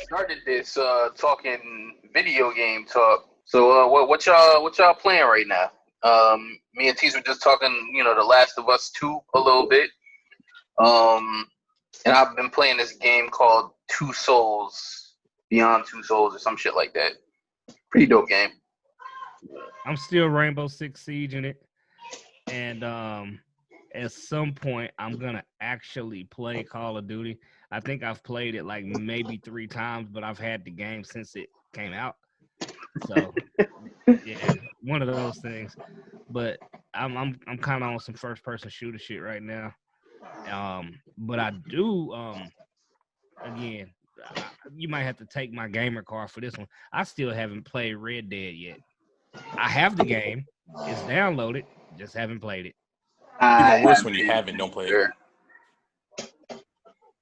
started this talking video game talk. So what y'all playing right now? Me and Tease were just talking, The Last of Us 2 a little bit. And I've been playing this game called Two Souls, Beyond Two Souls, or some shit like that. Pretty dope game. I'm still Rainbow Six Siege in it, and at some point I'm gonna actually play Call of Duty. I think I've played it like maybe 3 times, but I've had the game since it came out. So yeah, one of those things. But I'm kind of on some first person shooter shit right now. But I do again. You might have to take my gamer card for this one. I still haven't played Red Dead yet. I have the game. It's downloaded. Just haven't played it. Even worse when you haven't. Don't play it.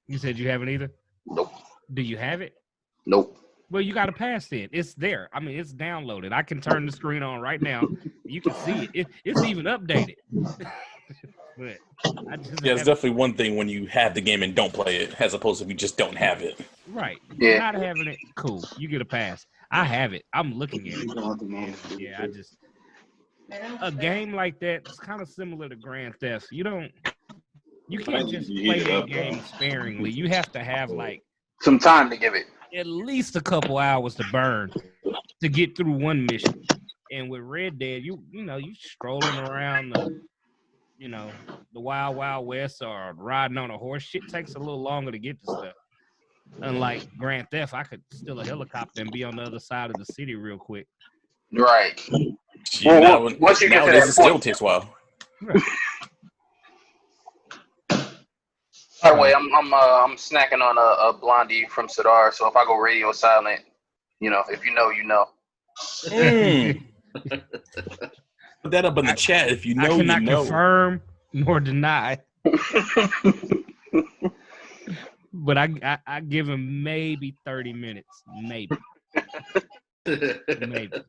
You said you haven't either? Nope. Do you have it? Nope. Well, you got to pass it. It's there. I mean, it's downloaded. I can turn the screen on right now. You can see it. It's even updated. But it's definitely one thing when you have the game and don't play it, as opposed to if you just don't have it. Right. Yeah. Not having it, cool. You get a pass. I have it. I'm looking at it. Yeah, a game like that, it's kind of similar to Grand Theft. You can't just play that game sparingly. You have to have like some time to give it. At least a couple hours to burn to get through one mission. And with Red Dead, you strolling around the wild, wild west or riding on a horse. Shit takes a little longer to get to stuff. Unlike Grand Theft, I could steal a helicopter and be on the other side of the city real quick. Right. Once you get to that still takes a while. Right. By the way, I'm snacking on a blondie from Sadar. So if I go radio silent, if you know, you know. Put that up in the chat if you know. I cannot you know. confirm nor deny. But I give him maybe 30 minutes, maybe. Maybe.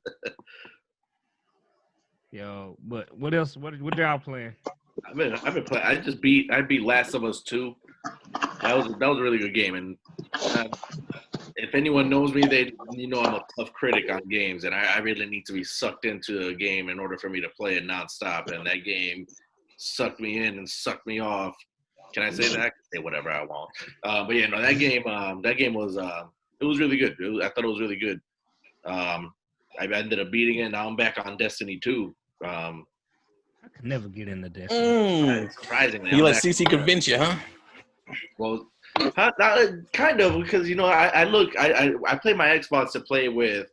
Yo, but what else? What y'all playing? I've been playing. I beat Last of Us 2. That was a really good game. And if anyone knows me, I'm a tough critic on games, and I really need to be sucked into a game in order for me to play it nonstop. And that game sucked me in and sucked me off. Can I say that? I can say whatever I want. But yeah, no, that game was it was really good. I thought it was really good. I ended up beating it. Now I'm back on Destiny 2. I could never get into Destiny. Surprisingly, you let CC convince you, huh? Well, kind of, because I play my Xbox to play with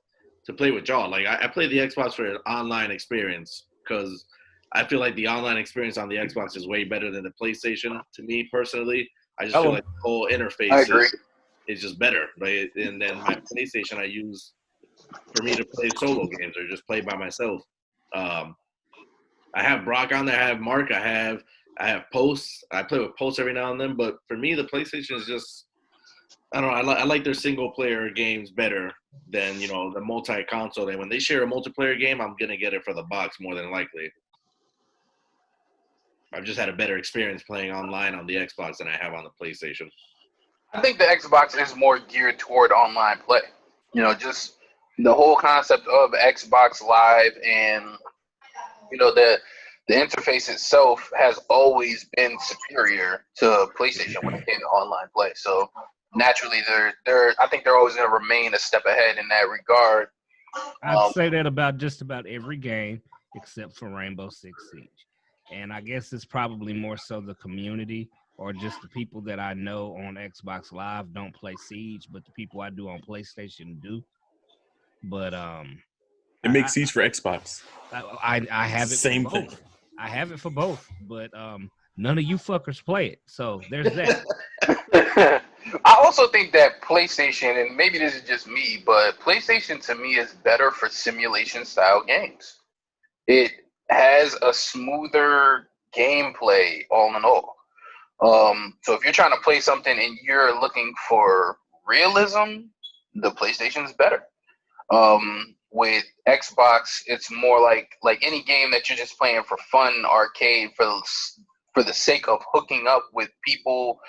y'all. Like I play the Xbox for an online experience because I feel like the online experience on the Xbox is way better than the PlayStation. To me personally, I just feel like the whole interface is just better. Right, and then my PlayStation I use for me to play solo games or just play by myself. I have Brock on there. I have Mark. I have Post. I play with Post every now and then. But for me, the PlayStation is just, I don't know. I like their single player games better than the multi-console. And when they share a multiplayer game, I'm gonna get it for the box more than likely. I've just had a better experience playing online on the Xbox than I have on the PlayStation. I think the Xbox is more geared toward online play. Just the whole concept of Xbox Live and the interface itself has always been superior to PlayStation when it came to online play. So naturally, I think they're always going to remain a step ahead in that regard. I'd say that about just about every game except for Rainbow Six Siege. And I guess it's probably more so the community or just the people that I know on Xbox Live don't play Siege, but the people I do on PlayStation do. But it makes Siege for Xbox. I have it Same for both. thing. I have it for both, but none of you fuckers play it. So there's that. I also think that PlayStation, and maybe this is just me, but PlayStation to me is better for simulation style games. It has a smoother gameplay all in all. So if you're trying to play something and you're looking for realism, the PlayStation is better. With Xbox, it's more like any game that you're just playing for fun, arcade, for the sake of hooking up with people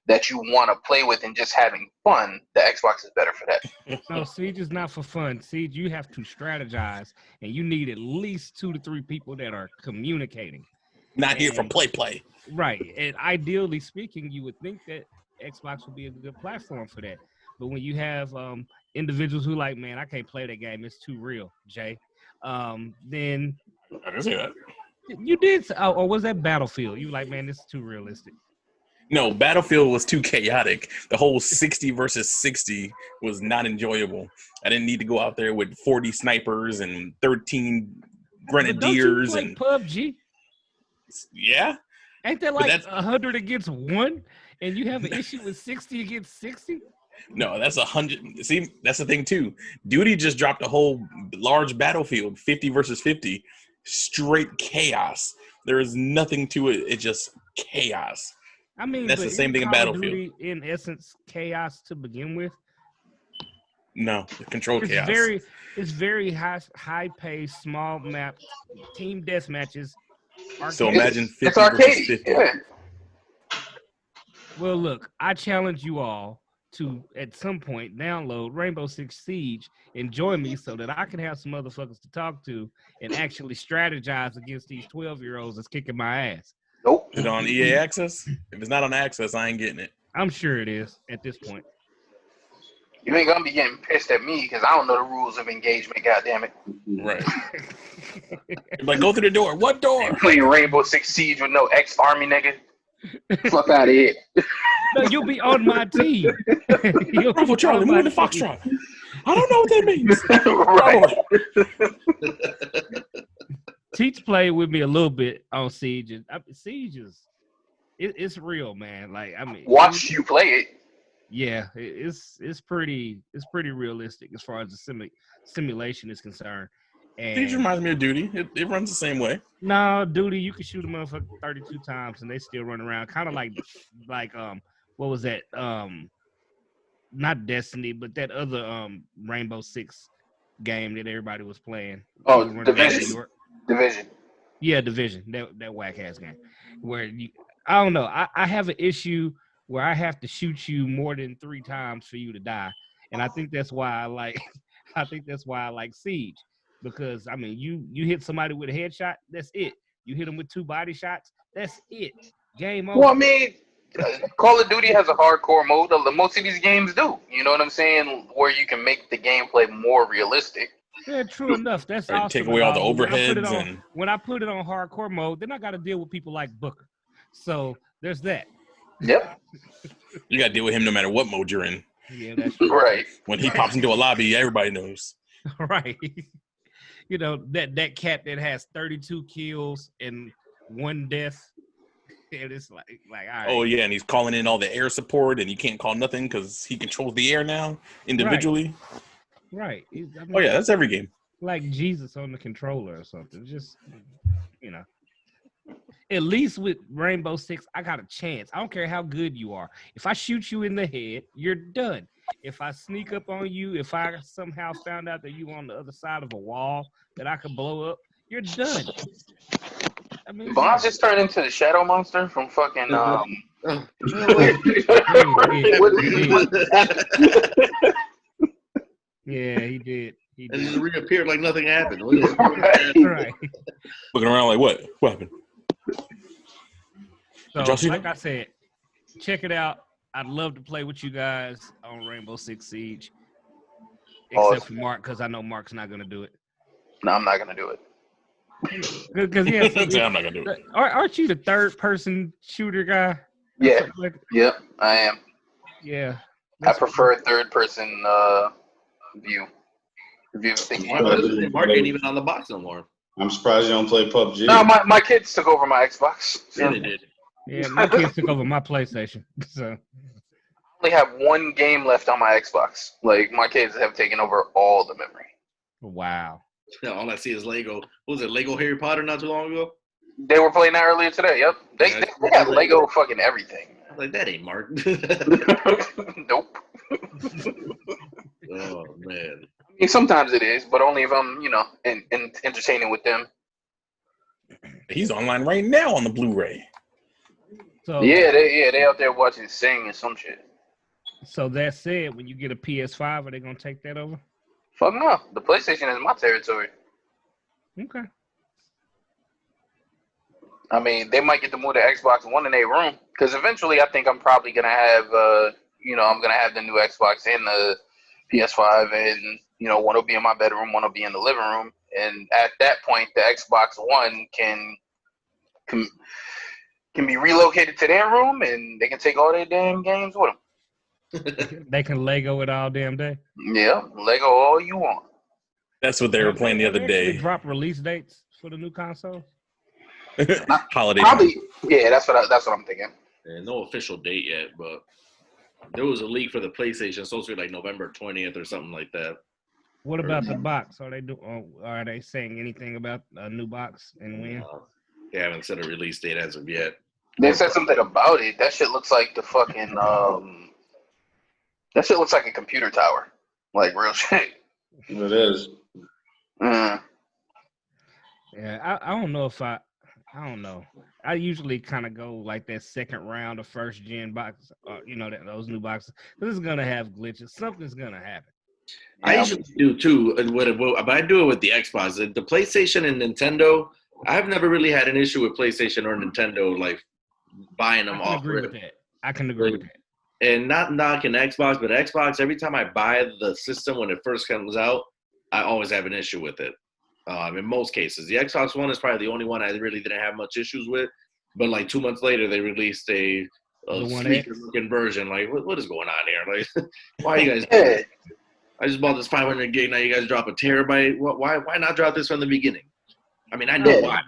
that you want to play with and just having fun, the Xbox is better for that. No, Siege is not for fun. Siege, you have to strategize, and you need at least 2 to 3 people that are communicating. Not here for play. Right. And ideally speaking, you would think that Xbox would be a good platform for that. But when you have individuals who like, man, I can't play that game, it's too real, Jay. Then I can see that. you did, or was that Battlefield? You like, man, this is too realistic. No, Battlefield was too chaotic. The whole 60 versus 60 was not enjoyable. I didn't need to go out there with 40 snipers and 13 grenadiers and PUBG. Yeah. Ain't that like 100 against 1? And you have an issue with 60 against 60? No, that's 100. See, that's the thing too. Duty just dropped a whole large Battlefield, 50 versus 50, straight chaos. There is nothing to it. It's just chaos. I mean, that's the same thing in Battlefield. Duty, in essence, chaos to begin with. No, control chaos. It's very high paced, small map, team death matches. Arcade. So imagine 50 it's arcade. Versus 50. Yeah. Well, look, I challenge you all to, at some point, download Rainbow Six Siege and join me so that I can have some motherfuckers to talk to and actually strategize against these 12-year-olds that's kicking my ass. Nope. Is it on EA Access? If it's not on Access, I ain't getting it. I'm sure it is at this point. You ain't gonna be getting pissed at me because I don't know the rules of engagement. Goddamn it! Right. Like, go through the door. What door? Playing Rainbow Six Siege with no ex-army nigga. Fuck out of here. No, you'll be on my team. Bravo Charlie, move the Foxtrot. I don't know what that means. Right. Teach played with me a little bit on Siege. Siege is it's real, man. Like, I mean, watch you play it. Yeah, it's pretty realistic as far as the simulation is concerned. And Siege reminds me of Duty. It runs the same way. No, Duty, you can shoot a motherfucker 32 times and they still run around, kind of like what was that? Not Destiny, but that other Rainbow Six game that everybody was playing. Oh, Division. Yeah, Division. That whack ass game. Where I don't know. I have an issue where I have to shoot you more than 3 times for you to die, and I think that's why I like Siege, because I mean you hit somebody with a headshot, that's it. You hit them with 2 body shots, that's it. Game over. Well, I mean, Call of Duty has a hardcore mode. Most of these games do. You know what I'm saying? Where you can make the gameplay more realistic. Yeah, true enough. That's awesome. Take away all the overheads. When I put it on hardcore mode, then I got to deal with people like Booker. So there's that. Yep. You got to deal with him no matter what mode you're in. Yeah, that's true. Right. When he pops into a lobby, everybody knows. Right. You know, that cat that has 32 kills and 1 death. And it's like all right. Oh, yeah, and he's calling in all the air support, and you can't call nothing because he controls the air now individually. Right. I mean, oh, yeah, that's every game. Like Jesus on the controller or something. Just, you know. At least with Rainbow Six, I got a chance. I don't care how good you are. If I shoot you in the head, you're done. If I sneak up on you, if I somehow found out that you on the other side of a wall that I could blow up, you're done. I mean, Bond just turned into the shadow monster from fucking Yeah, he did. And then reappeared like nothing happened. Right. Looking around like, what? What happened? So, like I said, check it out. I'd love to play with you guys on Rainbow Six Siege. Except for Mark, because I know Mark's not going to do it. No, I'm not going to do it. Because I'm not going to do it. Aren't you the third-person shooter guy? Yeah. Yep, I am. Yeah. I prefer third-person view. Mark ain't even on the box no more. I'm surprised you don't play PUBG. No, my kids took over my Xbox. Yeah, they did. Yeah, my kids took over my PlayStation. So I only have 1 game left on my Xbox. Like, my kids have taken over all the memory. Wow. Yeah, all I see is Lego. What was it, Lego Harry Potter not too long ago? They were playing that earlier today. Yep. They have Lego fucking everything. I was like, that ain't Mark. Nope. Oh, man. I mean, sometimes it is, but only if I'm, entertaining with them. He's online right now on the Blu-ray. So they out there watching Sing and some shit. So that said, when you get a PS5, are they gonna take that over? Fuck no. The PlayStation is my territory. Okay. I mean, they might get to move the Xbox One in their room because eventually, I think I'm probably gonna have, I'm gonna have the new Xbox and the PS5, and one will be in my bedroom, one will be in the living room, and at that point, the Xbox One can be relocated to their room, and they can take all their damn games with them. They can Lego it all damn day. Yeah, Lego all you want. That's what they were playing the other day. Drop release dates for the new console. Holiday. Probably, yeah. That's what I'm thinking. And no official date yet, but there was a leak for the PlayStation, supposed to be like November 20th or something like that. What about the box? Are they saying anything about a new box and when? They haven't set a release date as of yet. They said something about it. That shit looks like the fucking that shit looks like a computer tower, like real shit. It is. Mm. Yeah, I don't know if I don't know. I usually kind of go like that second round of first gen box, those new boxes. This is gonna have glitches. Something's gonna happen. I usually do too, but I do it with the Xbox. The PlayStation and Nintendo, I've never really had an issue with PlayStation or Nintendo, like buying them off. I can agree with that. And not knocking Xbox, but Xbox, every time I buy the system when it first comes out, I always have an issue with it. In most cases, the Xbox One is probably the only one I really didn't have much issues with. But like 2 months later, they released a sleeker looking version. Like, what is going on here? Like, why are you guys? Doing I just bought this 500 gig. Now you guys drop a terabyte. Why not drop this from the beginning? I mean, I know why.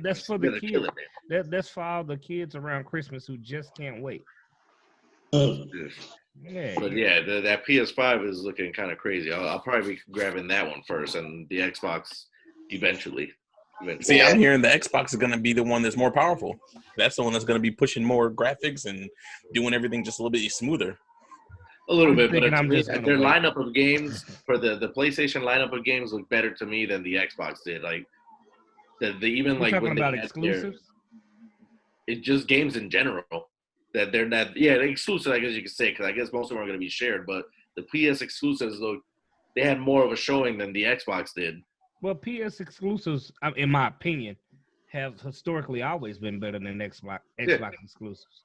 That's for the kids. That's for all the kids around Christmas who just can't wait. Yeah. But yeah, that PS5 is looking kind of crazy. I'll probably be grabbing that one first, and the Xbox eventually. See, I'm hearing the Xbox is going to be the one that's more powerful. That's the one that's going to be pushing more graphics and doing everything just a little bit smoother. A little bit, but their lineup of games for the PlayStation lineup of games look better to me than the Xbox did. Like the even like when they had exclusives, it's just games in general that they're not. Yeah, they're exclusive, I guess you could say, because I guess most of them are going to be shared. But the PS exclusives they had more of a showing than the Xbox did. Well, PS exclusives, in my opinion, have historically always been better than Xbox exclusives.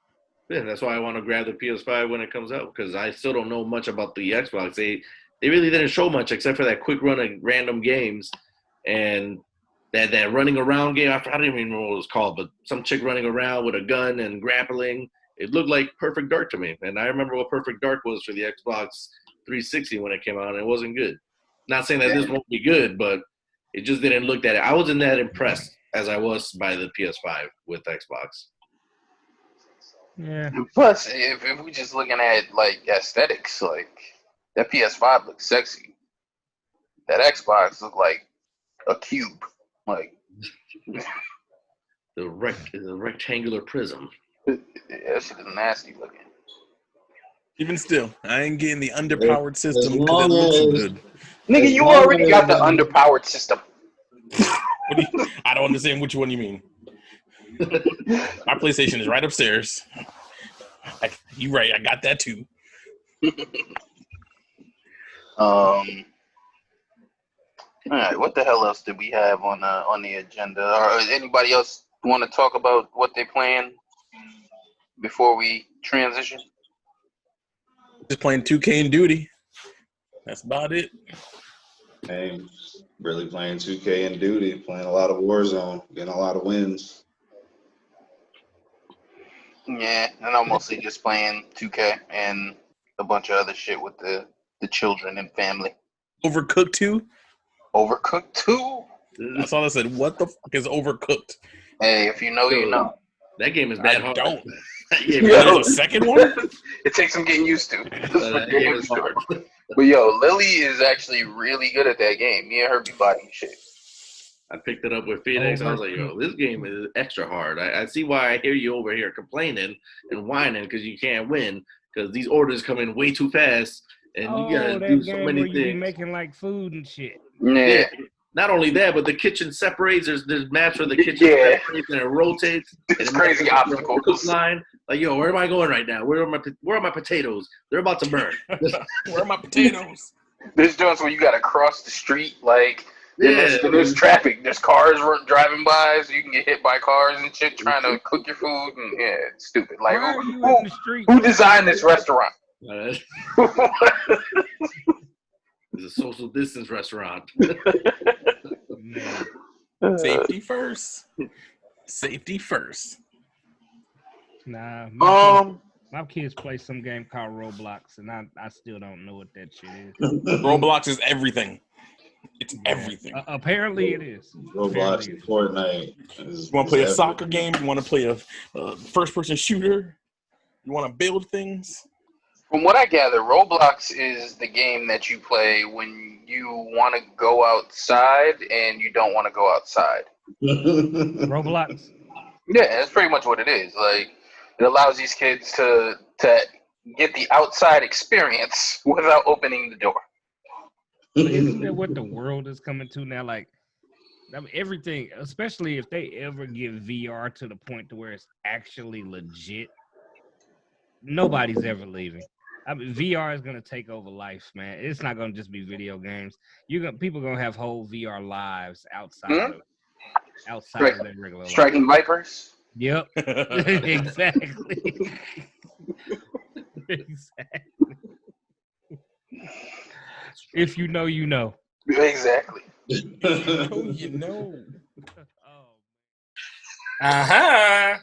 Yeah, that's why I want to grab the PS5 when it comes out, because I still don't know much about the Xbox. They really didn't show much except for that quick run of random games and that running around game. I don't even remember what it was called, but some chick running around with a gun and grappling. It looked like Perfect Dark to me, and I remember what Perfect Dark was for the Xbox 360 when it came out, and it wasn't good. Not saying that this won't be good, but it just didn't look that. I wasn't that impressed as I was by the PS5 with Xbox. Yeah. And plus, if we're just looking at like aesthetics, like that PS5 looks sexy. That Xbox looked like a cube, like the rectangular prism. That shit is nasty looking. Even still, I ain't getting the underpowered system because it looks so good. Nigga, you already got the underpowered system. I don't understand which one you mean. My PlayStation is right upstairs. You're right. I got that too. All right. What the hell else did we have on the agenda? Or anybody else want to talk about what they plan before we transition? Just playing 2K and Duty. That's about it. Hey, really playing 2K and Duty, playing a lot of Warzone, getting a lot of wins. Yeah, and I'm mostly just playing 2K and a bunch of other shit with the children and family. Overcooked 2? Overcooked 2? That's all I said. What the fuck is Overcooked? Hey, if you know, you know. That game is bad. I don't. Yeah, there's a second one? It takes some getting used to. But yo, Lily is actually really good at that game. Me and her be body shit. I picked it up with Phoenix. I was like, yo, this game is extra hard. I see why I hear you over here complaining and whining because you can't win because these orders come in way too fast and you gotta do so many things. You be making like food and shit. Yeah. not only that, but the kitchen separates. There's maps where the kitchen Yeah. separates and it rotates. It's and it crazy messes up your obstacles. cook line. Like, yo, where am I going right now? Where are my potatoes? They're about to burn. Where are my potatoes? There's joints where you gotta cross the street, like Yeah. there's traffic, there's cars driving by, so you can get hit by cars and shit trying to cook your food, and yeah, it's stupid. Like Why are you in the street? who designed this restaurant? It's a social distance restaurant. Man, Safety first. Safety first. nah. My kids play some game called Roblox, and I still don't know what that shit is. Roblox is everything. It's everything. Apparently it is. Roblox Apparently it and is. Fortnite. You want to play a soccer game? You want to play a first-person shooter? You want to build things? From what I gather, Roblox is the game that you play when you want to go outside and you don't want to go outside. Roblox. Yeah, that's pretty much what it is. Like, it allows these kids to get the outside experience without opening the door. But isn't that what the world is coming to now? Like, I mean, everything, especially if they ever get VR to the point to where it's actually legit, nobody's ever leaving. I mean, VR is gonna take over life, man. It's not gonna just be video games. People gonna have whole VR lives outside of their regular life. Striking Vipers. Yep. Exactly. Exactly. If you know, you know. Exactly. Oh, you know. Oh. Uh-huh.